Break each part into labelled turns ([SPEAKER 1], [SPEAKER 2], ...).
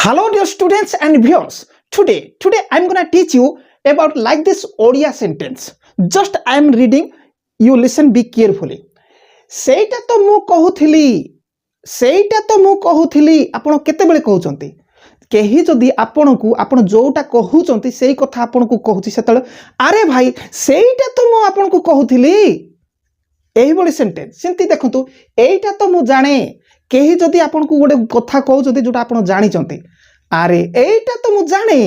[SPEAKER 1] Hello dear students and viewers. Today I am gonna teach you about like this Odia sentence. Just I am reading, you listen be carefully. ସେଇଟା ତ ମୁଁ କହୁଥିଲି ଆପଣ କେତେବେଳେ କହୁଛନ୍ତି କେହି ଯଦି ଆପଣଙ୍କୁ ଆପଣ ଯୋଉଟା କହୁଛନ୍ତି ସେଇ କଥା ଆପଣଙ୍କୁ କହୁଛି ସେତେବେଳେ ଆରେ ଭାଇ ସେଇଟା ତ ମୁଁ ଆପଣଙ୍କୁ କହୁଥିଲି ଏହିଭଳି ସେଣ୍ଟେନ୍ସ ସେମିତି ଦେଖନ୍ତୁ ଏଇଟା ତ ମୁଁ ଜାଣେ କେହି ଯଦି ଆପଣଙ୍କୁ ଗୋଟେ କଥା କହୁଛନ୍ତି ଯୋଉଟା ଆପଣ ଜାଣିଛନ୍ତି ଆରେ ଏଇଟା ତ ମୁଁ ଜାଣେ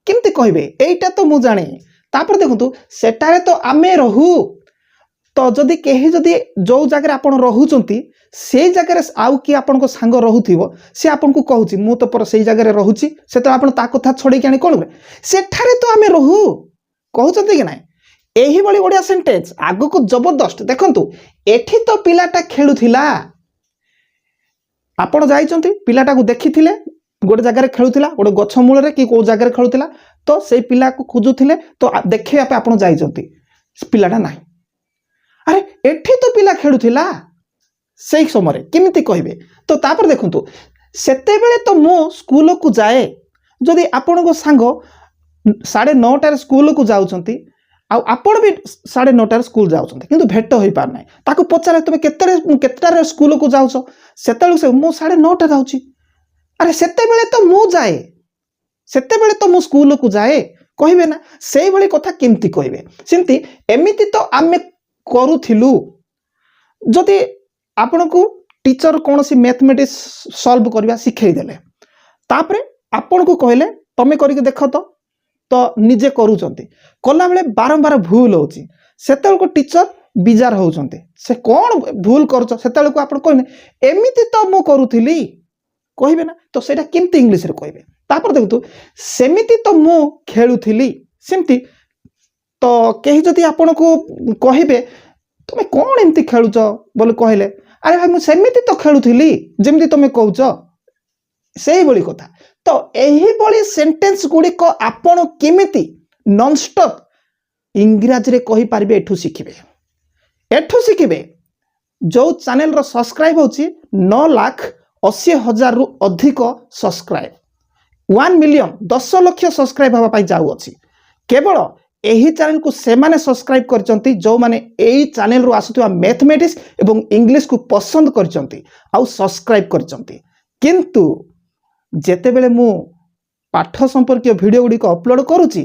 [SPEAKER 1] କେମିତି କହିବେ ଏଇଟା ତ ମୁଁ ଜାଣେ ତାପରେ ଦେଖନ୍ତୁ ସେଟାରେ ତ ଆମେ ରହୁ तो जदि कहीं जदि जो जगह आप रोचंती से जगह आउ कि आपण सांग रोथो सी आपन को कहूँ मु तो पर से जगह रोचे से कथा छड़े आनी कौन सेठारे तो आम रोहू कहते कि ना यही ओडिया सेंटेंस आग को जबरदस्त देखंतु एठी तो पिलाटा खेलुथिला आपण जाइचंती पिलाटा को देखिथिले गोटे जगह खेलुथिला गोटे गछ मूल रे कि को जगह खेलुथिला तो से पिला को खोजुथिले तो देखिया पे आपण जाइचंती पिलाटा नाही अरे एठी तो पिला खेलुथिला से समय केमिति कहबे तो तापर देखंतु सेते बेले तो मो स्कूल को जाए जदि आपण को सांग 9:30 स्कूल को जाउचंती आपण भी 9:30 स्कूल जाउचंती किंतु भेट होई पार नै ताको पचारे तुमे केतटारे स्कूल को जाउछ सेतेलु से मो 9:30 जाउची अरे सेते बेले तो मो जाए सेते बेले तो मो स्कूल को जाए कहबे ना सेही भली कथा केमिति कहबे सेमति एमिति तो आमे करूथिलु जदि आपण को टीचर कौन सी मैथमेटिक्स सॉल्व करबा सिखै देले तापरे आपण को कहले तमे करिके देख तो निजे करूचंती कला बेले बारंबार भूल होची सेतेल को टीचर बिजार होउचंती से कौन भूल करछ सेतेल को आपण कहने एमिति तो मो करूथिली कहबे ना तो सेटा केमति इंग्लिश रे कहबे तापर देखतु सेमिति तो मो खेलुथिली सेमति तो कहीं जदि आपण को कहबे तुम कौन एमती खेलुच बोले कहले अरे भाई मुझे सेमिति तो खेलुथिली जेमती तुम कहूच से भली कथा तो यही भली सेंटेंस गुड़ी को आपण केमिति नॉन स्टॉप इंग्रजी रे कहि पारबे एठू शिखिबे जो चैनल रो सब्सक्राइब होची 9,80,000 रु अधिक सब्सक्राइब 1 मिलियन 10 लाख सब्सक्राइब हवा पाई जाउ अछि केवल यही चैनल को से माने सब्सक्राइब करचंती जो माने एही चैनल रो आसुवा मैथमेटिक्स एवं इंग्लिश को पसंद करचंती आउ सब्सक्राइब करचंती किंतु जेते बेले मु पाठ संपर्क वीडियो गुडी को अपलोड करूची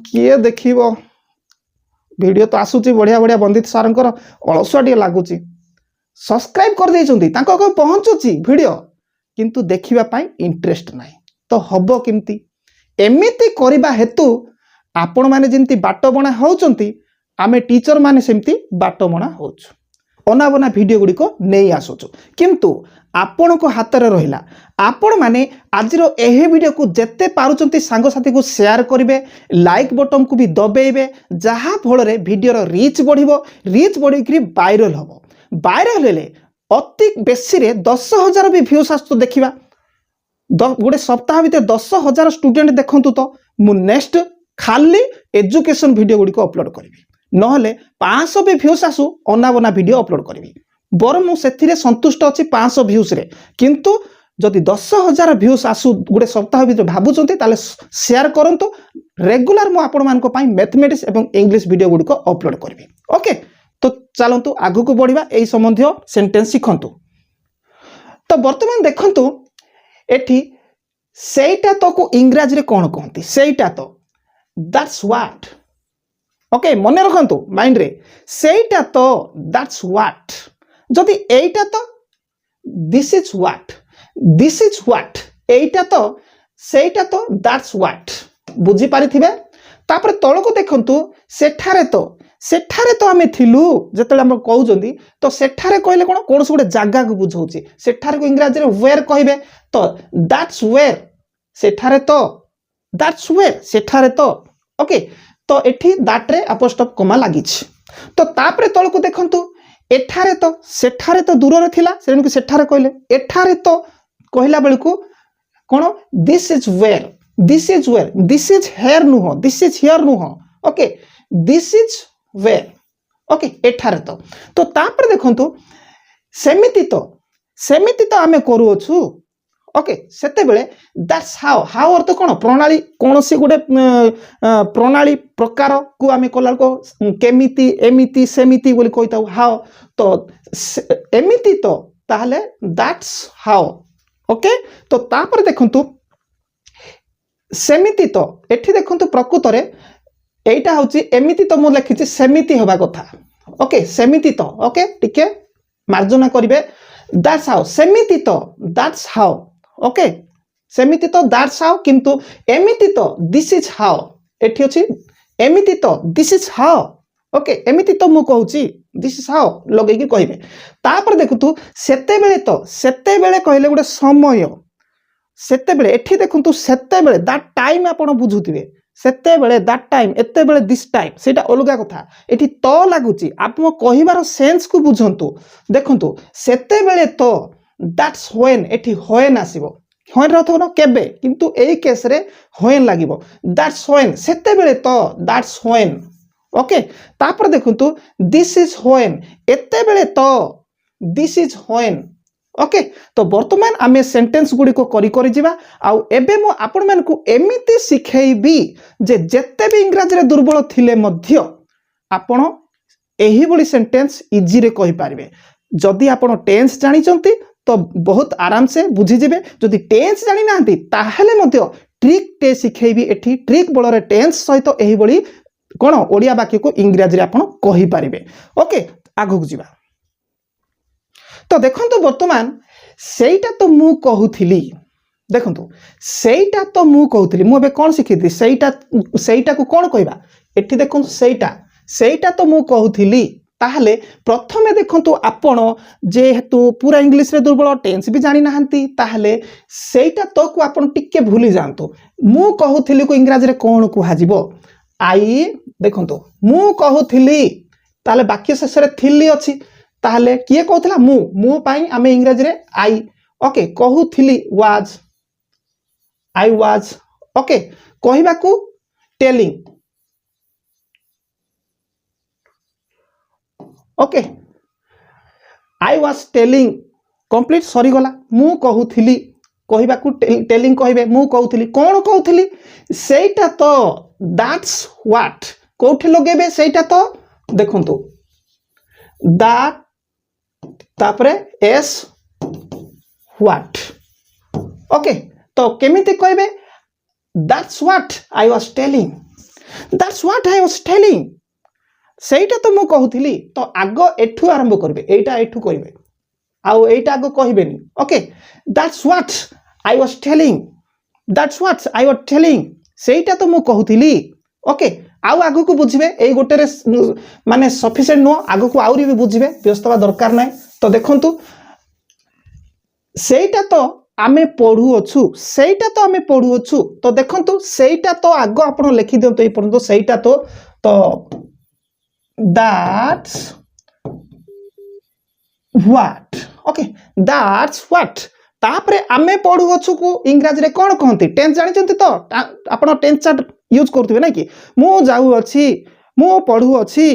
[SPEAKER 1] किए देखिबो वीडियो तो आसुची बढ़िया बढ़िया बंदित सारंकर अलसुआटी लागुची सब्सक्राइब कर देइचंती तांको को पहुंचुची वीडियो किंतु देखिबा पाई इंटरेस्ट नाही तो हबो किंती एमिति करिबा हेतु आपण माने जेंती बाट बणा होउचंती आमे टीचर माने सेमती बाट बणा होउछु अनाबना वीडियो गुडी को नै आसुछु किंतु आपण को हाथ रे रहिला आपण माने आजिरो एहे वीडियो को जेते पारुचंती सांग साथी को शेयर करिवे लाइक बटन को भी दबेइबे जहा फल रे वीडियो रो रीच बढ़ी कि वायरल हेले अति बेसी रे 10,000 भी व्यूज आसतो देखिबा गोटे सप्ताह भीतर 10,000 स्टूडेंट देखंतु तो मु नेक्स्ट खाली एजुकेशन वीडियो गुडी को अपलोड करिवि नहले 500 भी व्यूज आसु अनाबना वीडियो अपलोड करिवि बर मु सेथिरे संतुष्ट अछि 500 व्यूज रे किंतु जदि 10,000 व्यूज आसु गोटे सप्ताह भीतर भाबुचंती ताले शेयर करंतु रेगुलर मु आपण मान को पाई मैथमेटिक्स एवं इंग्लिश वीडियो गुडी को अपलोड करिवि ओके तो चलंतु आगु को बढ़िबा एई संबंधी सेंटेंस सिखंतु तो वर्तमान देखंतु एठी सेटा तो को इंग्रजी रे कोन कहंती सेटा तो दैट्स व्हाट ओके मने रखंतु माइंड रे सेटा तो दैट्स व्हाट जदि एटा तो दिस इज व्हाट एटा तो सेटा तो दैट्स व्हाट बुझी पारिथिबे तापर तळ को देखंतु सेठारे तो आमे थिलु जेतले हम कहउजंदी तो सेठारे कहले कोन कोन गोटे जागा को बुझौची सेठारे को इंग्रजी रे वेयर कहबे तो दैट्स वेयर सेठारे तो ओके तो एठी दैट रे अपोस्ट्रोफ कमा लागिछ तो तापरे तळ को देखंतु एठारे तो सेठारे तो दूर रे थिला सेनु को सेठारे कहले एठारे तो कहला बेल को कोन दिस इज हियर नुह okay this is where okay एठारे तो तापर देखंतु सेमिति तो आमे करू अछु ओके सेते बेले दैट्स हाउ हाउ अर्थ कोन प्रणाली कोनोसी गुटे प्रणाली प्रकार को आमे कला को केमिति एमिति सेमिति बोली कहताउ हाउ तो एमिति तो ताहले दैट्स हाउ ओके तो तापर देखंतु सेमिति तो एठी देखंतु प्रकृत रे एटा होची एमिति तो मु लिखिछि सेमिति होबा कथा ओके सेमिति तो ओके टिके मार्जना करिवे दैट्स हाउ सेमिति तो दैट्स हाउ ओके सेमिति तो दैट्स हाउ किंतु एमिति तो दिस इज हाउ एठी अछि एमिति तो दिस इज हाउ ओके एमिति तो मु कहूची दिस इज हाउ लगे कि कहिबे तापर देखुतु सेते बेले कहले गुटे समय सेते बेले एठी देखुतु सेते बेले दैट टाइम आपण बुझुतिबे सेते बेले दैट टाइम एते बेले दिस टाइम सेटा अलगा कथा एठी तो लागुची आपण कहिबार सेंस को बुझंतु देखंतु सेते बेले तो दैट्स व्हेन एठी व्हेन आसीबो व्हेन रथो न केबे किंतु एई केस रे व्हेन लागिबो दैट्स व्हेन सेते बेले तो दैट्स व्हेन ओके तापर देखंतु दिस इज व्हेन एते बेले तो दिस इज व्हेन ओके तो वर्तमान आमे सेंटेंस गुडी को करी जिबा आउ एबे मो आपण मन को एमिति सिखेइबी जे जेते भी इंग्रजी रे दुर्बल थिले मध्य आपण एही बडी सेंटेंस इजी रे कहि पारिबे जदि आपण टेंस जानि चंती तो बहुत आराम से बुझी जेबे जदि टेंस जानि नांती ताहेले मध्य ट्रिक टे सिखेइबी एठी ट्रिक बळ रे टेंस सहित एही बडी कोन ओडिया वाक्य को इंग्रजी रे आपण कहि पारिबे ओके आगु जिबा तो देखंतु वर्तमान सेटा तो मु कहूथिली देखंतु सेटा तो मु कहूथिली मु बे कोन सिखिथि सेटा को कोन कहबा एठी देखंतु सेटा तो मु कहूथिली ताहले प्रथमे देखंतु आपण जेहेतु पूरा इंग्लिश रे दुर्बल टेंस भी जानि नाहंती ताहले सेटा तो को आपण टिके भूली जानतु मु कहूथिली को इंग्रजी रे कोन कुहा जिवो आई देखंतु मु कहूथिली ताहले वाक्य शेष रे थिली अछि ताहले किए कहथला मु पाई आमे इंग्रजी रे आई ओके कहूथिली वाज आई वाज ओके कहिबा को telling okay I was telling complete सरी गला मु कहूथिली कहिबा को टेलिंग कहिबे मु कहूथिली कोन कहूथिली सेटा तो दैट्स व्हाट कोठे लगेबे सेटा तो देखंतु दैट तापरे एस व्हाट ओके तो केमिति कहबे that's what I was telling that's what I was telling सेटा तो मु कहूथिली तो आगो एठू आरंभ करबे एटा एठू कहबे आउ एटा आगो कहबेनी okay that's what I was telling that's what I was telling सेटा तो मु कहूथिली ओके आउ आगो को बुझिबे एई गोटे रे माने सफिशिएंट नो आगो को आउरी भी बुझिबे व्यस्तवा दरकार नै तो देखंतु सेटा तो आमे पढु अछु सेटा तो आमे पढु अछु तो देखंतु सेटा तो आगो आपण लिखि दियंतो ए परंतु सेटा तो that's what okay that's what तापरे आमे पढु अछु को इंग्रजी रे कोन कहंती टेंस जानि चंती तो आपण टेंस चार्ट यूज करथबे नै कि मु जाउ अछि मु पढु अछि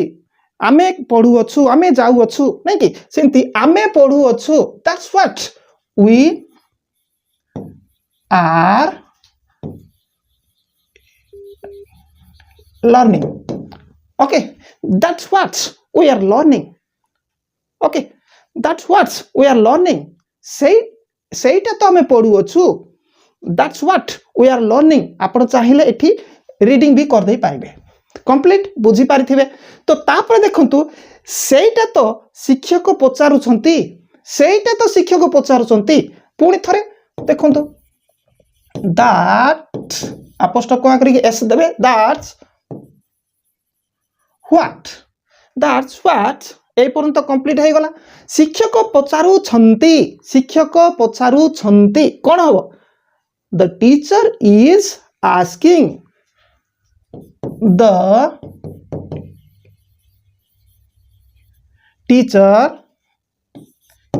[SPEAKER 1] आमे पढु अछु आमे जाउ अछु नै कि सेंती आमे पढु अछु that's what we are learning okay that's what we are learning okay that's what we are learning सेटा तो आमे पढु अछु that's what we are learning आपण चाहिले एठी रीडिंग भी कर दे पाइबे कंप्लीट बुझी पारिथिबे तो तापर देखंतु सेटा तो शिक्षक पचारु छंती सेटा तो शिक्षक पचारु छंती पुणी थरे देखंतु that अपोस्ट्रोफ को आकरी एस देबे that's what ए पर्यंत कंप्लीट हो गला शिक्षक पचारु छंती कोन हो the teacher is asking the teacher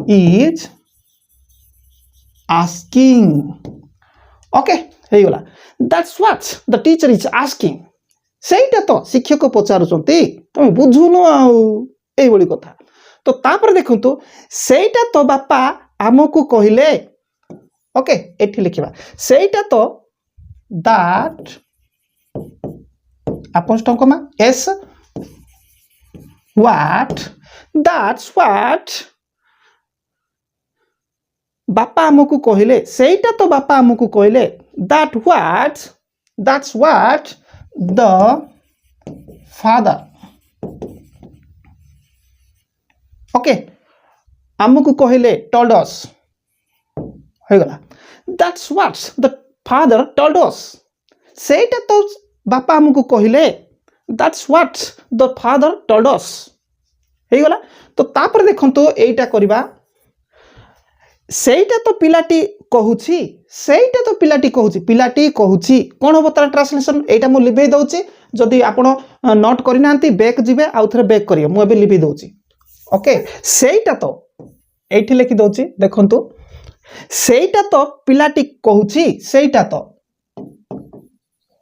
[SPEAKER 1] is asking okay हे गला that's what the teacher is asking सेटा तो शिक्षक पचारु छंती तुम बुझुनो आउ ए बड़ी कथा तो तापर देखंतु सेटा तो बापा आमको कहिले ओके एठी लिखिबा सेटा तो दैट अपोस्टम कमा एस व्हाट दैट्स व्हाट बापा हमकु कहले सेटा तो बापा हमकु कहले that's what the father okay हमकु कहले टोल्ड अस हो गला that's what the father told us सेटा तो बापा हमकु कहले that's what the father told us हो गला तो तापर देखंतो एटा करबा सेटा तो पिलाटी कहूची सेटा तो पिलाटी कहूची कोन हो तार ट्रांसलेशन एटा मु लिबे दउची जदी आपण नोट करि नांती बैक जिवे आउ थरे बैक करियो मु एबे लिबे दउची ओके सेटा तो एठी लिखि दउची देखंतु सेटा तो पिलाटी कहूची सेटा तो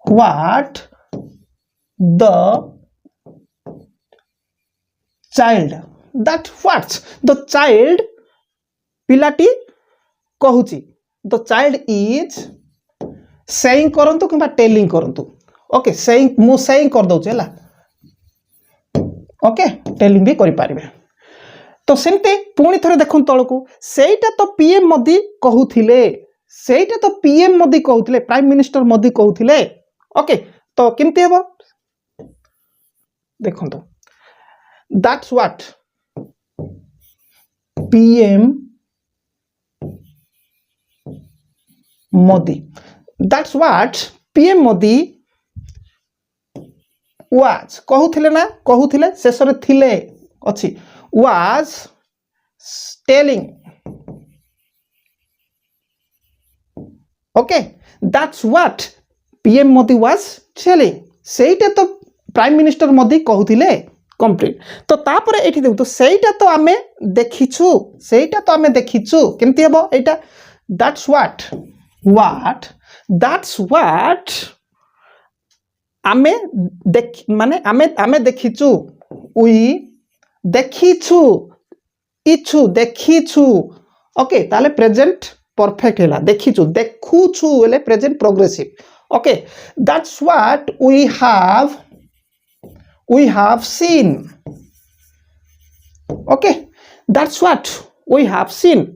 [SPEAKER 1] what the child that what's the child पिलाटी कहूची द चाइल्ड इज सेइंग करंतु किबा टेलिंग करंतु ओके सेइंग मु सेइंग कर दउची हला ओके टेलिंग भी करि पारिबे तो सेमते पुणी थरे देखन तळकू सेटा तो पीएम मोदी कहूथिले सेटा तो पीएम मोदी कहूथिले प्राइम मिनिस्टर मोदी कहूथिले ओके तो केमते हेबो देखन तो that's what PM Modi that's what PM Modi was कहूथिले ना कहूथिले शेषरे थिले अछि was telling okay that's what pm modi was telling सेटा तो प्राइम मिनिस्टर मोदी कहूथिले कंप्लीट तो तापर एठी देखु तो सेटा तो आमे देखिछु सेटा तो आमे देखिछु केमति हेबो एटा that's what आमे देख माने आमे देखिछु we देखिछु इछु देखिछु ओके ताले प्रेजेंट परफेक्ट हैला देखिछु देखुछु एले present progressive okay that's what we have seen okay that's what we have seen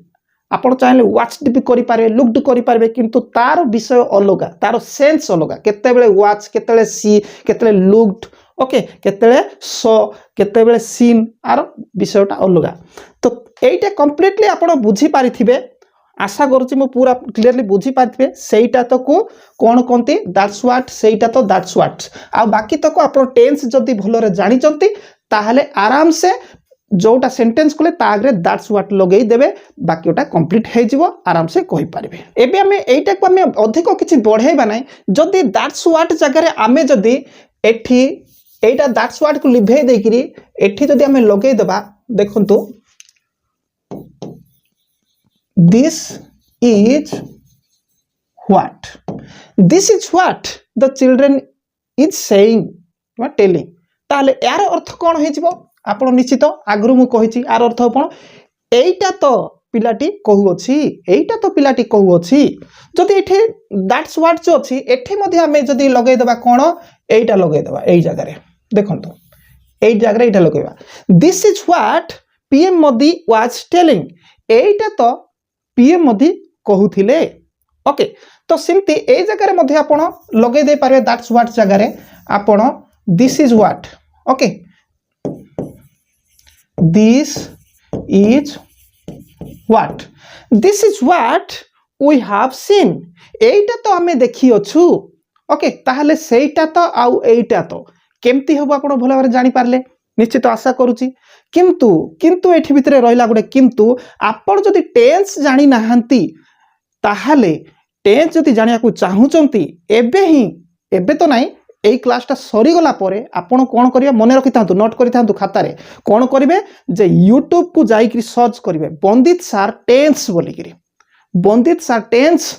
[SPEAKER 1] आपण चाहे वाच्ड भी करि पारे लुक्ड करि पारे किंतु तार विषय अलगा तार सेंस अलगा केते बेले वाच केते बेले सी केते बेले लुक्ड ओके केतेले सो केतेबेले सीन आर विषयटा अलगा तो एटा कंप्लीटली आपण बुझी पारिथिबे आशा करूची मु पूरा क्लियरली बुझी पारिथिबे सेटा तो को कोन कोंती दैट्स व्हाट सेटा तो दैट्स व्हाट आ बाकी तो को आपण टेंस जदी भलोरे जानि चंती ताहले आराम से जोटा सेंटेंस कोले तागरे दैट्स व्हाट लगेई देबे बाकी ओटा कंप्लीट हे जिवो आराम से कहि पारिबे एबे हमें एटा को हमें अधिक किछि बढ़ेबा नै जदी दैट्स व्हाट जगह रे हमें जदी एठी एटा दैट्स व्हाट को लिभे देकिरी एठी जदी हमें लगे दबा देखंतु this is what the children is saying वा टेलिंग ताले यार अर्थ कोन हे जिवो आपण निश्चित आगरु मु कहिछि यार अर्थ कोन एटा तो पिलाटी कहूअछि एटा तो पिलाटी कहूअछि जदी एठी दैट्स व्हाट जो अछि एठी मध्ये हमें जदी लगे दबा कोन एटा लगे दबा एई जगह रे देखंतु एई जगह रे एटा लगेबा this is what PM Modi was telling एटा तो पीएम मोदी कहूथिले ओके तो सिंती एई जगह रे मध्ये आपण लगे दे पारे दैट्स व्हाट जगह रे आपण this is what okay this is what we have seen एटा तो हमें देखि अछु ओके ताहले सेटा तो आउ एटा तो केमती होबो आपण भलो भाबरे जानि पारले निश्चित आशा करूची किंतु एठी भितरे रहिला गुडे किंतु आपण जदी टेंस जानि नाहंती ताहले टेंस जदी जानिया को चाहुचंती एबे तो नाही एई क्लासटा सरी गला परे आपण कोन करिया मने रखितांतु नोट करितांतु खाता रे कोन करिवे जे YouTube को जाई सर्च करिवे बंदित सार टेंस बोली करी बंदित सार टेंस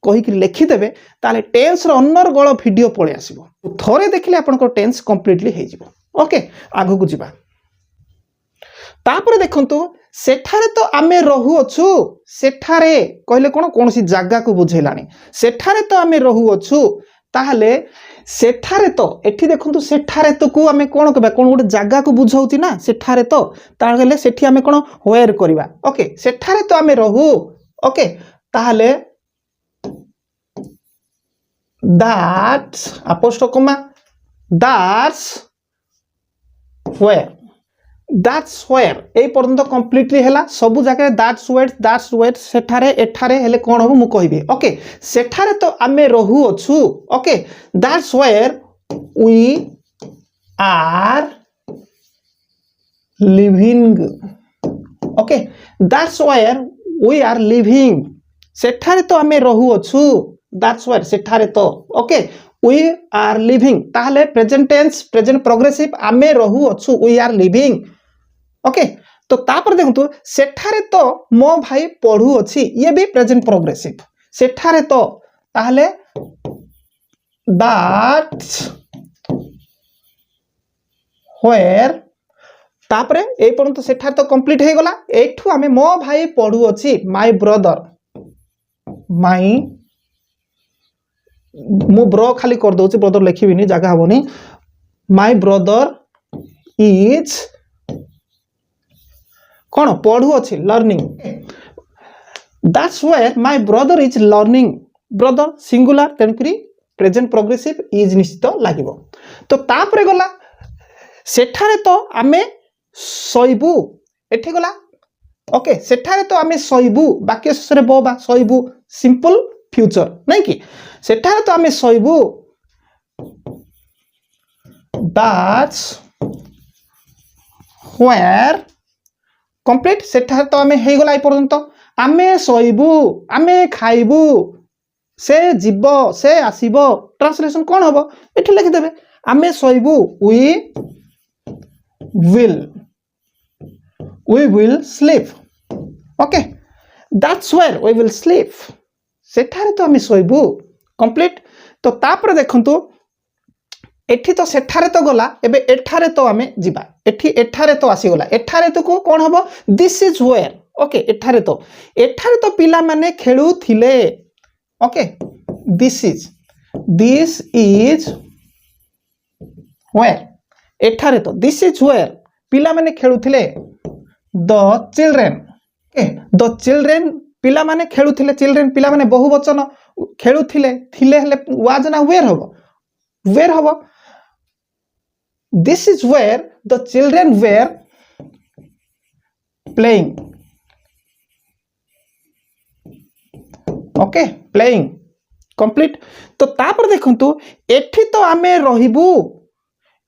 [SPEAKER 1] कही कि लिखिदेवे ताले टेंस रो अन्नर गळ वीडियो पळे आसीबो थोरे देखिले आपनको टेंस कंप्लीटली हे जिवो ओके आगु को जिबा तापरे देखंतु सेठारे तो आमे रहुअछु सेठारे कहले कोन कोनसी जगह को बुझेलानी सेठारे तो आमे रहुअछु ताहले सेठारे तो एठी देखंतु सेठारे तो को आमे कोन कहबा कोन गोटे जगह को बुझाउती ना सेठारे तो ताहले सेठी आमे कोन वेयर करबा ओके सेठारे तो आमे रहू ओके ताहले that's apostrophe comma that's where ए पर्यंत कंप्लीटली हैला सब जगह दैट्स वेयर सेठारे एठारे हेले कोन हो मु कहबी ओके सेठारे तो आमे रहू अछु okay that's where we are living okay that's where we are living सेठारे तो आमे रहू अछु दैट्स वेयर सेठारे तो ओके वी आर लिविंग ताहले प्रेजेंट टेंस प्रेजेंट प्रोग्रेसिव आमे रहू अछु वी आर लिविंग ओके तो तापर देखंतु सेठारे तो मो भाई पढ़ू अछि ये भी प्रेजेंट प्रोग्रेसिव सेठारे तो ताहले दैट्स वेयर तापरे ए पर्यंत सेठारे तो कंप्लीट हे गला एठू आमे मो भाई पढ़ू अछि माय ब्रदर माय मु ब्रो खाली कर दउछि ब्रदर लिखिबिनी जगह हबनी माय ब्रदर इज कौन पढ़ू अच्छी learning that's where my brother is learning brother singular तेणुकरी प्रेजेंट प्रोग्रेसिव इज निश्चित लागिबो तो तापरे गला सेठारे तो आमे सइबू एठी गला ओके सेठारे तो आमे सइबू वाक्य शेषरे बो बा सइबू सिंपल फ्यूचर नहीं कि सेठारे तो आमे सइबू दैट्स वेयर कंप्लीट सेठार तो आमे हे गला पर्यंत आमे सइबू आमे खाइबू से जीव से आसीबो ट्रांसलेशन कोन हबो एठी लिखि देबे आमे सइबू we will sleep okay that's where we will sleep सेठारे तो आमे सइबू कंप्लीट तो तापर देखंतु एठी तो सेठारे तो गला एबे एठारे तो आमे जिबा एठी एठारे तो आसी गला एठारे तो को कोन हबो दिस इज वेयर ओके एठारे तो पिला माने खेलु थिले ओके दिस इज वेयर एठारे तो दिस इज वेयर पिला माने खेलु थिले द चिल्ड्रेन पिला माने खेलु थिले चिल्ड्रेन पिला माने बहुवचन खेलु थिले हेले वाज ना वेयर हबो this is where the children were playing okay playing complete तो तापर देखंतु एठी तो आमे रहिबू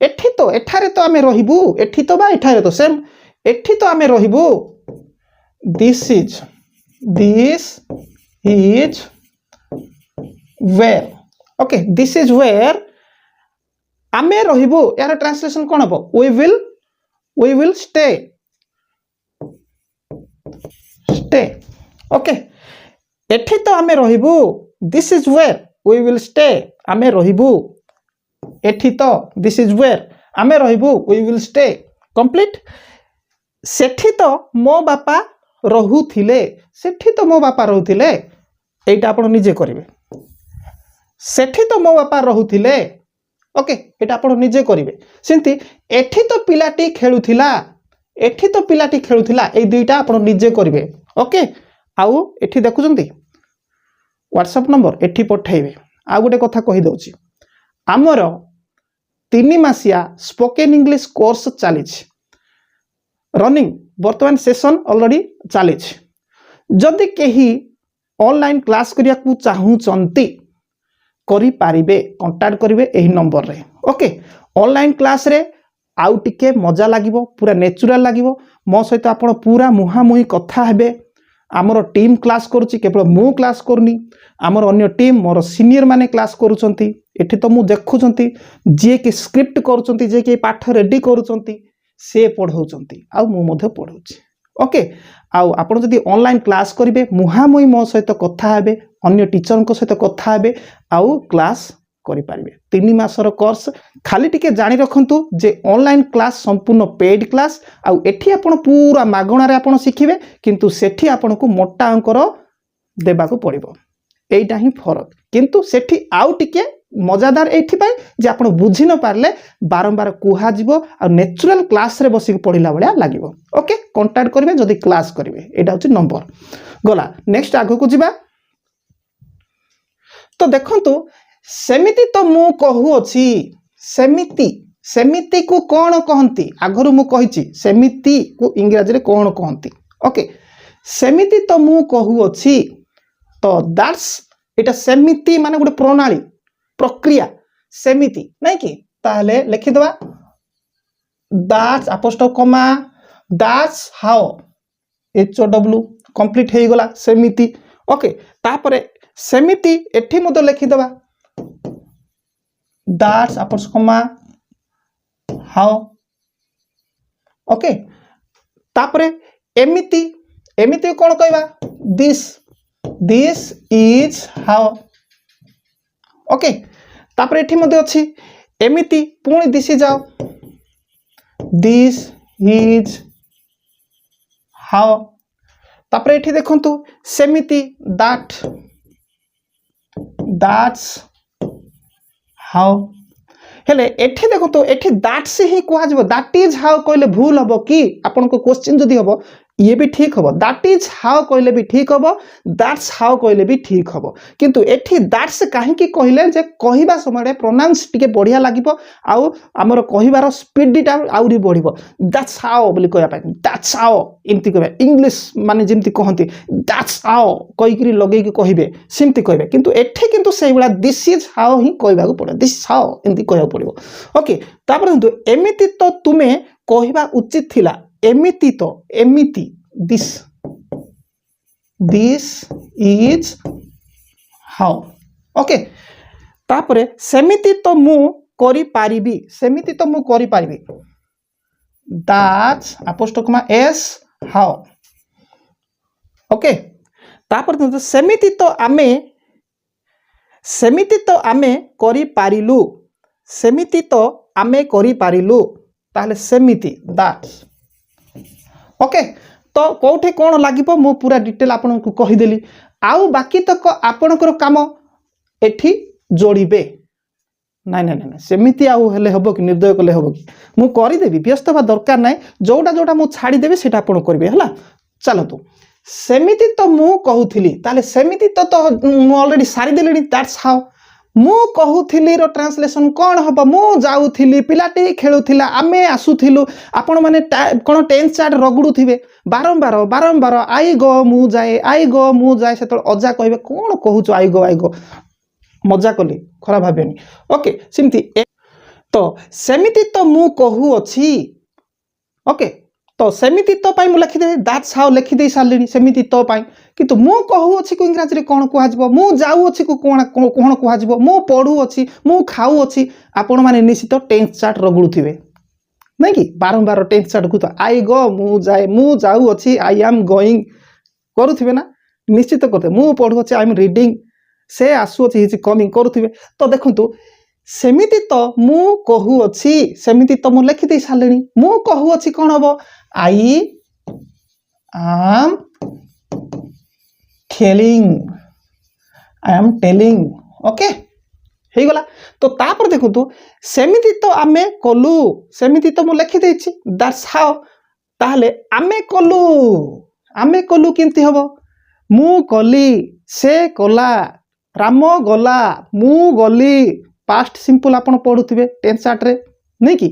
[SPEAKER 1] एठी तो एठारे तो आमे रहिबू एठी तो बा एठारे तो सेम एठी तो आमे रहिबू this is where okay this is where आमे रहिबू यार ट्रांसलेशन कोन हबो वी विल स्टे ओके एठी तो आमे रहिबू this is where we will stay आमे रहिबू एठी तो दिस इज वेयर आमे रहिबू वी विल स्टे कंप्लीट सेठी तो मो बापा रहुथिले सेठी तो मो बापा रहुथिले एटा आपण निजे करिवे सेठी तो मो बापा रहुथिले ओके एटा आपण निजे करिवे सेंती एठी तो पिलाटी खेलुथिला एठी तो पिलाटी खेलुथिला ए दुईटा आपण निजे करिवे ओके आउ एठी देखुचंती व्हाट्सएप नंबर एठी पठाइबे आ गोटे कथा कहि दउची हमर 3 मासिया स्पोकन इंग्लिश कोर्स चलीछि रनिंग वर्तमान सेशन ऑलरेडी चलीछि जदि केही ऑनलाइन क्लास करिया को चाहूचंती करि पारिबे कांटेक्ट करिवे एही नंबर रे ओके ऑनलाइन क्लास रे आउ टिके मजा लागिवो पूरा नेचुरल लागिवो मो सहित आपण पूरा मुहामुही कथा हेबे आमर टीम क्लास करूची केवल मु क्लास करनी आमर अन्य टीम मोर सीनियर माने क्लास करूचंती एठी तो मु देखुचंती जे के स्क्रिप्ट करूचंती जे के पाठ रेडी करूचंती से पढौचंती आ मु मध्ये पढौची ओके आउ आपण जदि ऑनलाइन क्लास करिवे मुहामुही मो सहित कथा हेबे अन्य टीचर को सहित कथा हेबे आउ क्लास करें 3 मासर कोर्स खाली टिके जानी रखु जे ऑनलाइन क्लास संपूर्ण पेड क्लास आउ एठी आपण पूरा मागणार आपण शिखिबे किंतु सेठी आपण को मोटा अंकर देबा को पड़िबो एटा ही फरक किंतु सेठी आउ टिके मजादार एठी पाई जे आपण बुझी न पारले बारंबार कुहा जीवो आ नेचुरल क्लास रे बसी पढ़िला बळिया लागिवो ओके कांटेक्ट करिवे जदी क्लास करिवे एटा होची नंबर गला नेक्स्ट आगो को जिबा तो देखंतु सेमिति तो मु कहू अछि सेमिति सेमिति को कोन कहंती आगरु मु कहिछि सेमिति को इंग्रजी रे कोन कहंती ओके सेमिति तो मु कहू अछि तो दैट्स एटा सेमिति माने गुटे प्रणाली प्रक्रिया सेमिति नहीं कि ताहले लिखि दवा that's apostrophe comma that's how HOW complete हे गला सेमिति ओके तापरे सेमिति एठी मतो लिखि दवा that's apostrophe comma how okay तापरे एमिति एमिति कोन कहबा दिस इज हाउ ओके तापर एठी मध्ये अछि एमिति पुणी दिसी जाओ दिस इज हाउ तापर एठी देखंतु सेमिति दैट्स हाउ हेले एठी देखंतु एठी दैट्स ही कुआ जबो दैट इज हाउ कहले भूल हबो कि आपन को क्वेश्चन जदी हबो ये भी ठीक हबो दैट इज हाउ कहले भी ठीक हबो दैट्स हाउ कहले भी ठीक हबो किंतु एठी दैट्स काहे की कहले जे कहिबा समय प्रोनाउंस टिके बढ़िया लागिबो आउ हमर कहिबार स्पीडटा आउरी बढ़िबो दैट्स हाउ बोली कहया पाइ दैट्स हाउ इमति कहबे इंग्लिश माने जेमति कहंती दैट्स हाउ कहिकरी लगेई की कहिबे सिमति कहबे किंतु एठी किंतु सेही बडा दिस इज हाउ ही कहबा को पड़े दिस हाउ इमति कहया पड़िबो ओके तापर किंतु एमिति तो तुमे कहिबा उचित थिला एमिति तो एमिति दिस इज हाउ ओके तापरे सेमिति तो मु करि पारिबी सेमिति तो मु करि पारिबी that's apostrophe comma s how okay तापर तो सेमिति तो आमे करि पारिलु सेमिति तो आमे करि पारिलु ताहले सेमिति दैट्स ओके तो कौटे कौन लागिबो मु पूरा डिटेल आपन को कहि देली आउ बाकी तक आपनकर काम एठी जोड़िबे नाइ नाइ नाइ सेमिति आउ हेले हबो कि निर्दय कले हबो कि मु करि देबी व्यस्त बा दरकार नाइ जोटा जोटा मु छाडी देबी सेटा आपन करबे हला चलतु सेमिति तो मु कहूथिली ताले सेमिति तो मु ऑलरेडी सारी देलेनी दैट्स हाउ मु कहूथिली रो ट्रांसलेशन कोन हबो मु जाउथिली पिलाटी खेलुथिला आमे आसुथिलु आपण माने कोन टेंस चार्ट रगडुथिबे बारंबार बारंबार आई गो मु जाए सेतल अजा कहबे कोन कहूचो आई गो मजा कली खराब भाबेनी ओके सिमती तो सेमिति तो मु कहू अछि ओके तो सेमिति तो पाई मु लिखि दे दैट्स हाउ लिखि दे सारलेनी सेमिति तो पाई किंतु मु कहू अछि को इंग्रजी रे कोन कुहा जबो मु जाऊ अछि को कोन कुहा जबो मु पढू अछि मु खाऊ अछि आपण माने निश्चित टेंस चार्ट रगडुथिबे नहीं कि बारंबार टेंस चार्ट को तो आई गो मु जाए मु जाऊ अछि आई एम गोइंग करूथिबे ना निश्चित करते मु पढू अछि आई एम रीडिंग से आसु अछि हिज कमिंग करूथिबे तो देखंतु सेमिति तो मु कहू अछि सेमिति तो मु लिखि दे सारलेनी मु कहू अछि कोन हबो आई एम टेलिंग ओके हे गला तो तापर देखंतु सेमिति तो आमे कलु सेमिति तो मु लिखि देछि दैट्स हाउ ताहले आमे कलु केमति हबो मु कली से कला राम गला मु गली पास्ट सिंपल आपण पढुथिबे टेंस चार्ट रे नहीं कि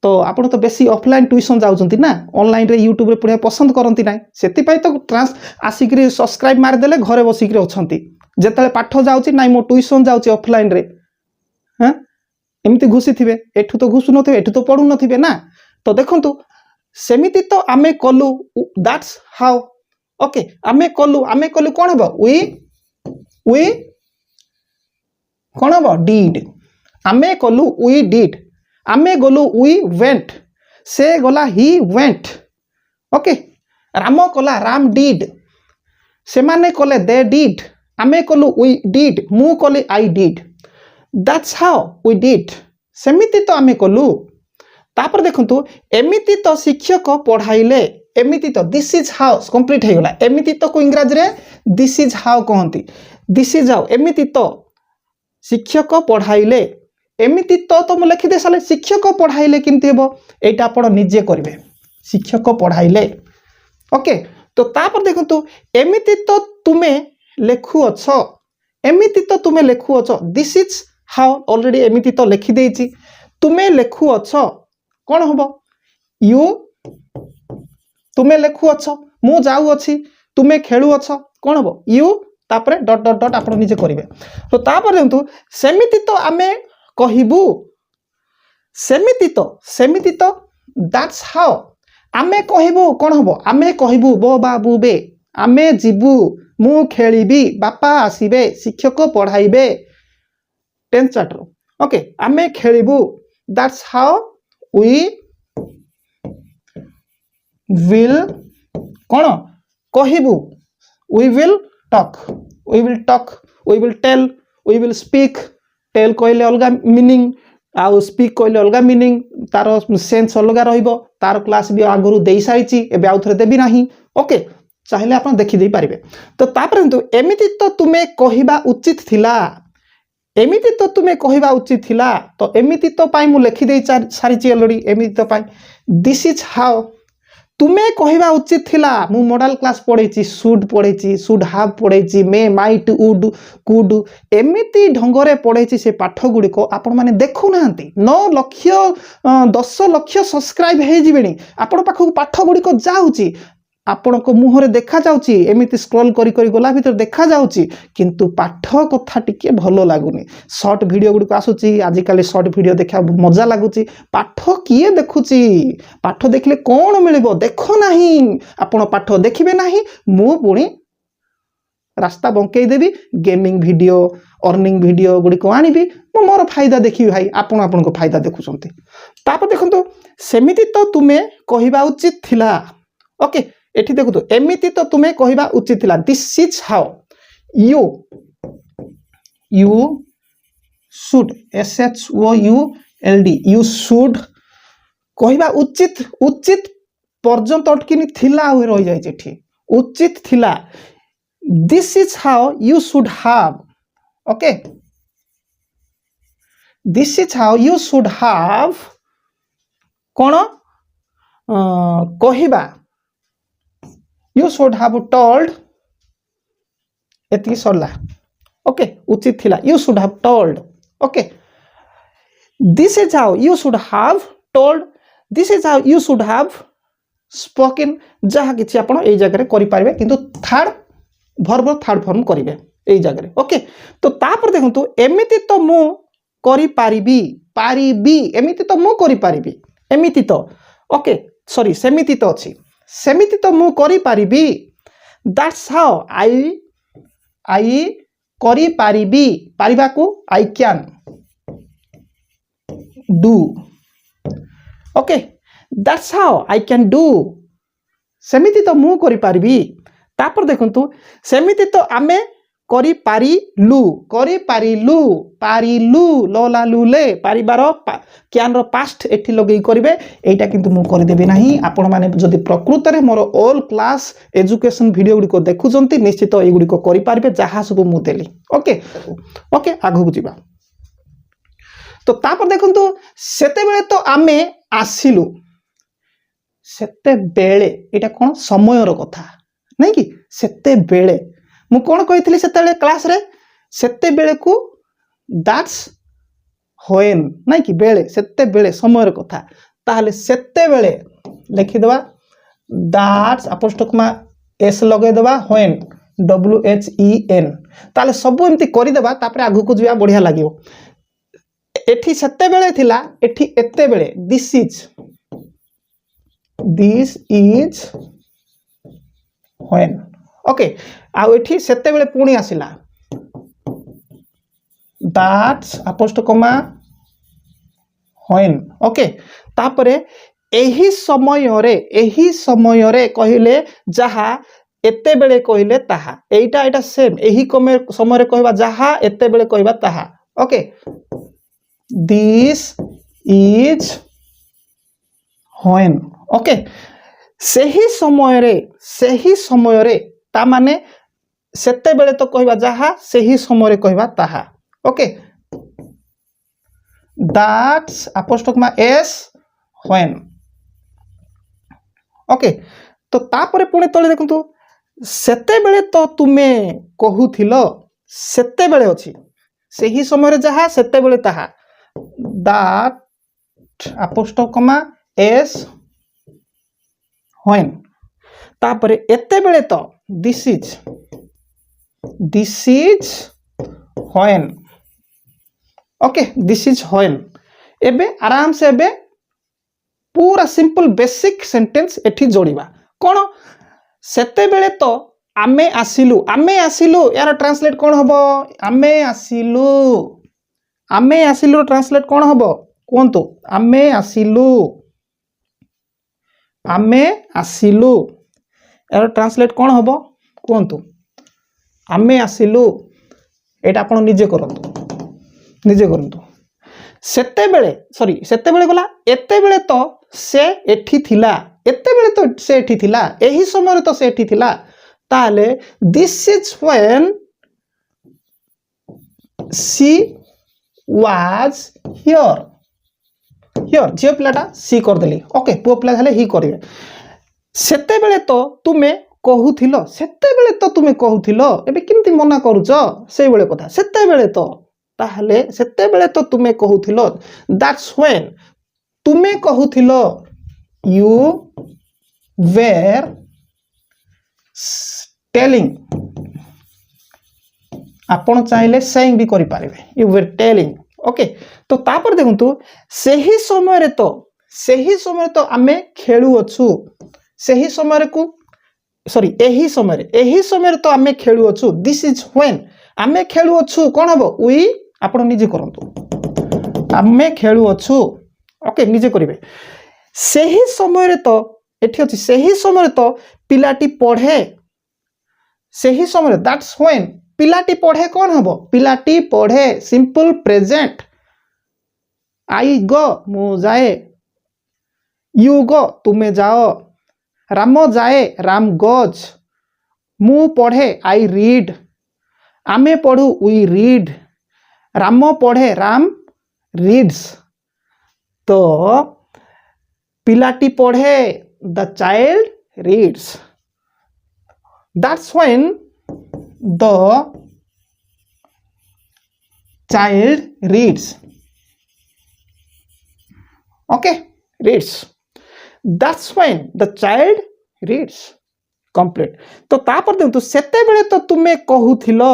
[SPEAKER 1] तो आपण तो बेसी ऑफलाइन ट्यूशन जाउचंती ना ऑनलाइन रे यूट्यूब रे पढिया पसंद करंती ना सेति पई तो ट्रांस आसिकरी सब्सक्राइब मार देले घरे बसिकरी अछंती जेतले पाठ जाउची नाइ मो ट्यूशन जाउची ऑफलाइन रे हां एमती घुसी थिबे एठु तो घुसु नथिबे एठु तो पढु नथिबे ना तो देखंतु सेमिति तो आमे कलु दैट्स हाउ ओके आमे कलु कोन हबो वी कोन हबो डिड आमे कलु वी डिड आमे गलु वी वेंट से गला ही वेंट ओके राम कला राम डिड से माने कले दे डिड आमे कलु वी डिड मु कले I did that's how we did सेमिति तो आमे कलु तापर देखंतु एमिति तो शिक्षक पढ़ाइले एमिति तो दिस इज हाउ कंप्लीट हो गला एमिति तो को इंग्रजी रे दिस इज हाउ कहंती दिस इज हाउ एमिति तो शिक्षक पढ़ाइले एमिति तो मु लिखि दे साले शिक्षक पढ़ाइले किंती हेबो एटा आपण निजे करिवे शिक्षक पढ़ाइले ओके तो तापर देखंतु एमिति तो तुमे लेखु अछो एमिति तो तुमे लेखु अछो दिस इज हाउ ऑलरेडी एमिति तो लिखि देछि तुमे लेखु अछो कोन होबो यू तुमे लेखु अछो मु जाऊ अछि तुमे खेलु अछो कोन होबो यू तापर डॉट डॉट डॉट आपण निजे करिवे तो तापर देखंतु सेमिति तो आमे कहिबु सेमिति तो दैट्स हाउ आमे कहिबु कोन होबो आमे कहिबु बो बाबू बे आमे जिबु मु खेलिबी बापा आसीबे शिक्षक पढ़ाइबे 10th चैप्टर ओके आमे खेलिबु दैट्स हाउ वी विल कोन कहिबु we will talk we will tell we will speak tell कहले अलगा मीनिंग आउ स्पीक कहले अलगा मीनिंग तार सेंस अलगा रहिबो तार क्लास भी आगुरु देई सारिची एबे आउ थरे देबी नाही ओके चाहिले आपण देखि देई पारिबे तो तापर तो एमिति तो तुमे कहिबा उचित थिला एमिति तो तुमे कहिबा उचित थिला तो एमिति तो पाई मु लिखि देई सारिची ऑलरेडी एमिति तो पाई दिस इज हाउ तुमे कहिबा उचित थिला मु मॉडल क्लास पढेची शुड हैव पढेची मे माइट वुड कुड एमिति ढंगरे पढेची से पाठ गुडी को आपण माने देखु नांती 9 लाख 10 लाख सब्सक्राइब हे जिबेनी आपण पाखु पाठ गुडी को जाउची आपण को मुहरे देखा जाउची एमिति स्क्रॉल करी करी गोला भीतर देखा जाउची किंतु पाठ कथा टिके भलो लागुनी शॉर्ट वीडियो गुडी को आसुची आजि काली शॉर्ट वीडियो देखा मजा लागुची पाठ किए देखुची पाठ देखले कोन मिलिबो देखो नाही आपण पाठ देखिबे नाही मु पुणी रास्ता बंकेई देबी गेमिंग वीडियो अर्निंग वीडियो गुडी को आनिबी मो मोर फायदा देखिबी भाई आपण आपण को फायदा देखुचंती तापर देखंतु सेमिति तो तुमे कहिबा उचित थिला ओके एठी देखु तो एमिति तो तुमे कहिबा उचित थिला this is how you should SHOULD you should कहिबा उचित पर्यंत अटकिनी थिला होय रहि जाय जेठी उचित थिला this is how you should have okay this is how you should have कोन कहिबा You should have told एति सरला ओके उचित थिला you should have told okay this is how you should have told this is how you should have spoken जहा किछि आपण एई जगह रे करि पारबे किंतु थर्ड फॉर्म करिवे एई जगह रे ओके तो तापर देखंतु एमिति तो मु करि पारिबी एमिति तो मु करि पारिबी एमिति तो ओके सॉरी सेमिति तो अछि सेमिति तो मु करि पारिबी दैट्स हाउ आई करि पारिबी पारिबा को I can do okay that's how I can do सेमिति तो मु करि पारिबी तापर देखंतु सेमिति तो आमे करि पारिलु लोला लुले पारिबार क्यान रो पास्ट एठी लगेई करिवे एटा किंतु मु करि देबी नाही आपण माने जदि प्रकृत रे more all class education video गुडी को देखुचंती निश्चित ए गुडी को करि पारिबे जहा सब मु देली ओके ओके आगु जिबा तो तापर देखंतु सेते बेले तो आमे आसिलु सेते बेले एटा कोन समय रो कथा नै कि सेते बेले मु कोन कहितली सेते क्लास रे सेते बेले को दैट्स व्हेन नै कि बेले सेते बेले समय रो कथा ताले सेते बेले लिखि देबा दैट्स अपोस्ट्रोफ एस लगे देबा व्हेन WHEN ताले सब एमती करि देबा तापरे आगु को जिया बढ़िया लागियो एठी सेते बेले थिला एठी एते बेले दिस इज व्हेन ओके आ एठी सेते बेले पुणी आसिला दैट्स अपोस्ट्रोफ व्हेन ओके तापरे एही समय रे कहिले जहा एते बेले कहिले ताहा एटा सेम एही समय रे कहबा जहा एते बेले कहबा ताहा okay this is when okay सही समय रे ता माने सेते बेले तो कहबा जहा सही समय रे कहबा ताहा ओके दैट्स अपोस्ट्रोफ मा एस व्हेन ओके तो तापरे पुणे तळे देखंतु सेते बेले तो तुमे कहूथिलो सेते बेले अछि सही समय रे जहा सेते बेले ताहा दैट अपोस्ट्रोफ कमा एस व्हेन तापरे एते बेले तो this is when okay this is when एबे आराम से एबे पूरा सिंपल बेसिक सेंटेंस एठी जोड़िबा कोन सेते बेले तो आमे आसिलु यार ट्रांसलेट कोन हबो आमे आसिलु ट्रांसलेट कोन हबो कोंतो आमे आसिलु यार ट्रांसलेट कोन हबो कोंतो आमे आसिलु एटा आपण निजे करंतु सेते बेले गला एते बेले तो से एठी थिला एते बेले तो से एठी थिला एही समय तो से एठी थिला ताले this is when she was here जे पिलाटा सी कर देली ओके पो पिला हले ही करिवे सेते बेले तो तुमे कहूथिलो एबे किंती मना करूचो से बेले कथा सेते बेले तो ताहले सेते बेले तो तुमे कहूथिलो दैट्स व्हेन तुमे कहूथिलो यू वेर टेलिंग आपण चाहिले सेइंग भी करि पारिबे यू वेर टेलिंग ओके तो तापर देखंतु सही समय तो आमे खेलु अछु सही समय को सॉरी एही समय तो आमे खेलु अछु दिस इज व्हेन आमे खेलु अछु कोन हबो वी आपण निजे करंतु आमे खेलु अछु ओके निजे करिवे सही समय तो एठी अछि सही समय तो पिलाटी पढ़े सही समय दैट्स व्हेन पिलाटी पढ़े कोन हबो पिलाटी पढ़े सिंपल प्रेजेंट आई गो मु जाए यू गो तुमे जाओ राम जाए राम गोज मु पढ़े आई रीड आमे पढ़ू वी रीड राम पढ़े राम रीड्स तो पिलाटी पढ़े the child reads that's when the child reads okay reads that's when the child reads complete तो तापर देखो सेते बेले तो तुमे कहूथिलो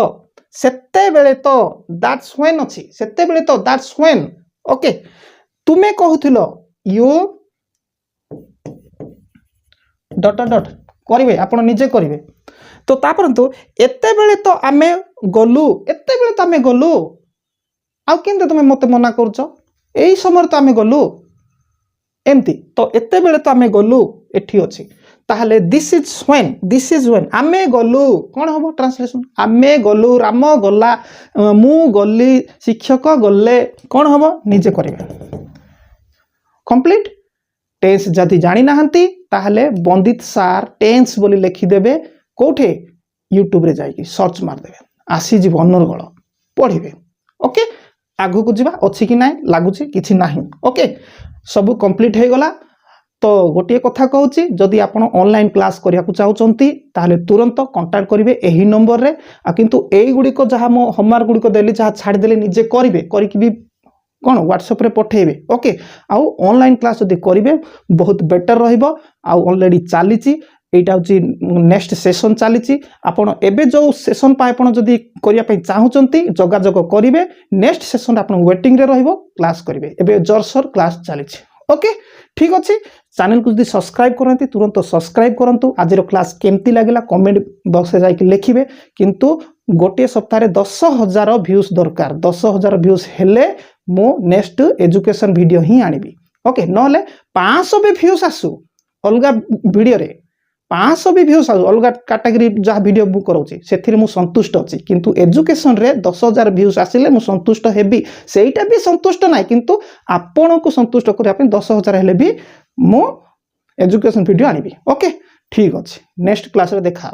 [SPEAKER 1] सेते बेले तो दैट्स व्हेन अछि सेते बेले तो दैट्स व्हेन ओके तुमे कहूथिलो यू डॉट डॉट करिवे आपण निजे करिवे तो तापर तो एते बेले तो आमे गलु आ केंते तुमे मते मना करछो एई समय तो आमे गलु एमती तो एते बेले तो आमे गलु एठी अछि ताहले दिस इज व्हेन आमे गलु कोन हबो ट्रांसलेशन आमे गलु राम गला मु गली शिक्षक गले कोन हबो निजे करिवे कंप्लीट टेंस जदि जानि नाहंती ताहले बंदित सार टेंस बोली लिखि देबे कोठे यूट्यूब रे जाई सर्च मार देबे आसी जीव अनर्गल पढ़िबे ओके आगु को जीवा अछि कि नाही लागुची किछि नाही ओके सब कंप्लीट हे गला तो गोटे कथा कहूँ जदि आप ऑनलाइन क्लास करने को चाहते ताहले तुरंत कांटेक्ट करेंगे यही नंबर रे आ किंतु एई गुड़िक जहाँ मो होमवर्क गुड़िक देली जहाँ छाड़देले निजे करेंगे करी कौन व्हाट्सएप रे पठेबे ओके आउ ऑनलाइन क्लास जदि करेंगे बहुत बेटर रहिबो आउ ऑलरेडी चलीची एटा होची नेक्स्ट सेशन चलीची आपण एबे जो सेशन पा आपण जदि करिया पई चाहुचंती जोगाजोग करिवे नेक्स्ट सेशन आपण वेटिंग रे रहिबो क्लास करिवे एबे जोरसोर क्लास चलीची ओके ठीक अच्छे चैनल को यदि सब्सक्राइब करते तुरंत सब्सक्राइब करूँ आज क्लास केमती लगे कमेंट बॉक्स में जाकि लिखिए किंतु गोटे सप्ताह 10,000 व्यूज दरकार 10,000 व्यूज हेले मो नेक्स्ट एजुकेशन वीडियो ही आनिबी ओके नले 500 भी व्यूज आसू अलग वीडियो रे 500 भी भ्यूज अलग कैटेगरी जहाँ वीडियो मुझे कराऊँ से मुझे संतुष्ट अच्छी किंतु एजुकेशन रे 10,000 भ्यूज आसिले मुझे संतुष्ट हेबी सेटा भी संतुष्ट ना किंतु आपण को संतुष्ट करने 10,000 हेले भी मो एजुकेशन वीडियो आनिबी ओके ठीक अच्छे नेक्स्ट क्लास रे देखा।